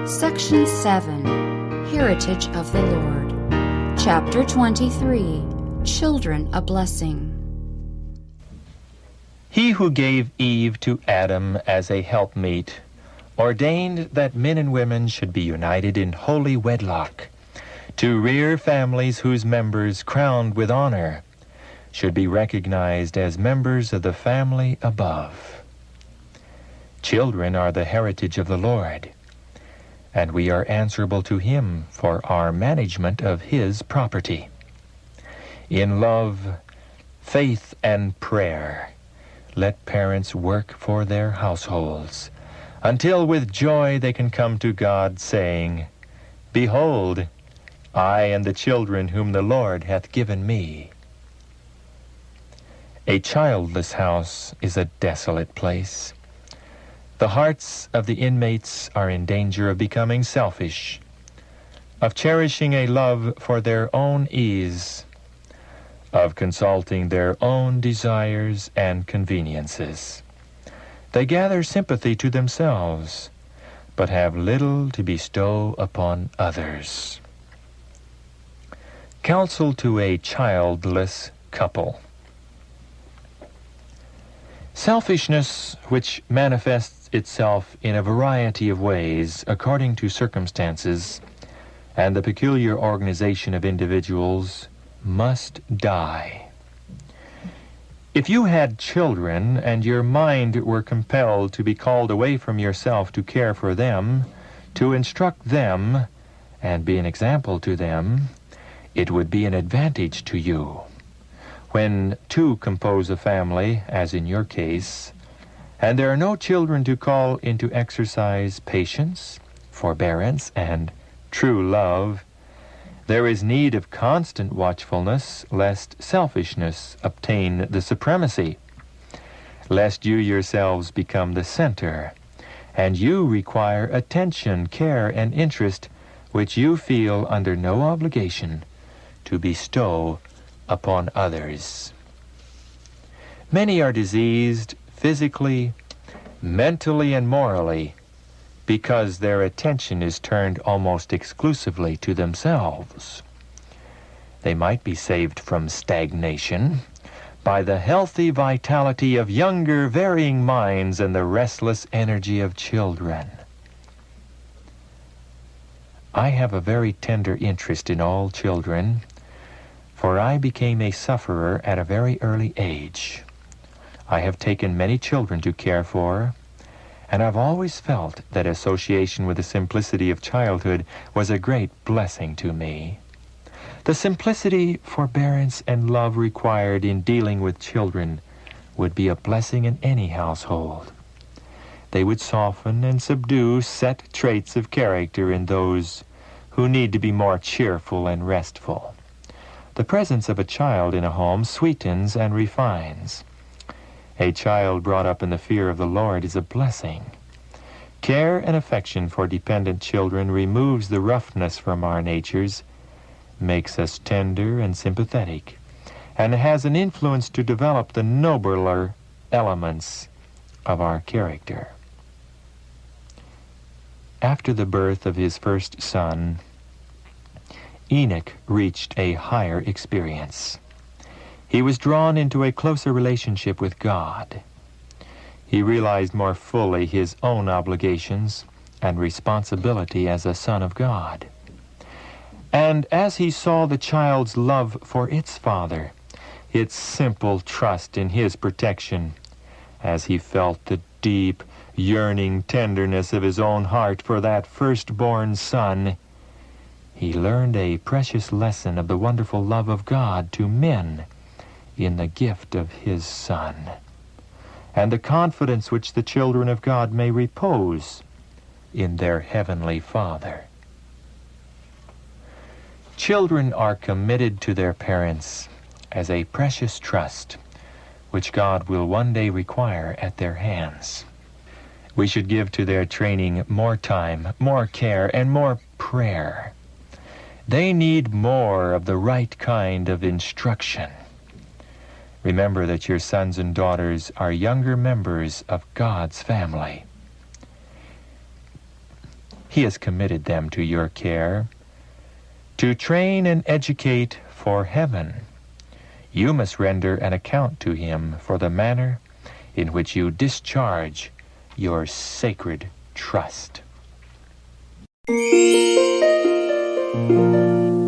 Section 7, Heritage of the Lord. Chapter 23, Children a Blessing. He who gave Eve to Adam as a helpmeet ordained that men and women should be united in holy wedlock, to rear families whose members, crowned with honor, should be recognized as members of the family above. Children are the heritage of the Lord, and we are answerable to Him for our management of His property. In love, faith, and prayer, let parents work for their households, until with joy they can come to God, saying, Behold, I and the children whom the Lord hath given me. A childless house is a desolate place. The hearts of the inmates are in danger of becoming selfish, of cherishing a love for their own ease, of consulting their own desires and conveniences. They gather sympathy to themselves, but have little to bestow upon others. Counsel to a childless couple. Selfishness, which manifests itself in a variety of ways according to circumstances and the peculiar organization of individuals, must die. If you had children and your mind were compelled to be called away from yourself to care for them, to instruct them, and be an example to them, it would be an advantage to you. When two compose a family, as in your case, and there are no children to call into exercise patience, forbearance, and true love, there is need of constant watchfulness, lest selfishness obtain the supremacy, lest you yourselves become the center, and you require attention, care, and interest which you feel under no obligation to bestow upon others. Many are diseased physically, mentally, and morally because their attention is turned almost exclusively to themselves. They might be saved from stagnation by the healthy vitality of younger, varying minds and the restless energy of children. I have a very tender interest in all children, for I became a sufferer at a very early age. I have taken many children to care for, and I've always felt that association with the simplicity of childhood was a great blessing to me. The simplicity, forbearance, and love required in dealing with children would be a blessing in any household. They would soften and subdue set traits of character in those who need to be more cheerful and restful. The presence of a child in a home sweetens and refines. A child brought up in the fear of the Lord is a blessing. Care and affection for dependent children removes the roughness from our natures, makes us tender and sympathetic, and has an influence to develop the nobler elements of our character. After the birth of his first son, Enoch reached a higher experience. He was drawn into a closer relationship with God. He realized more fully his own obligations and responsibility as a son of God. And as he saw the child's love for its father, its simple trust in his protection, as he felt the deep, yearning tenderness of his own heart for that firstborn son, he learned a precious lesson of the wonderful love of God to men in the gift of his Son, and the confidence which the children of God may repose in their heavenly Father. Children are committed to their parents as a precious trust which God will one day require at their hands. We should give to their training more time, more care, and more prayer. They need more of the right kind of instruction. Remember that your sons and daughters are younger members of God's family. He has committed them to your care to train and educate for heaven. You must render an account to Him for the manner in which you discharge your sacred trust.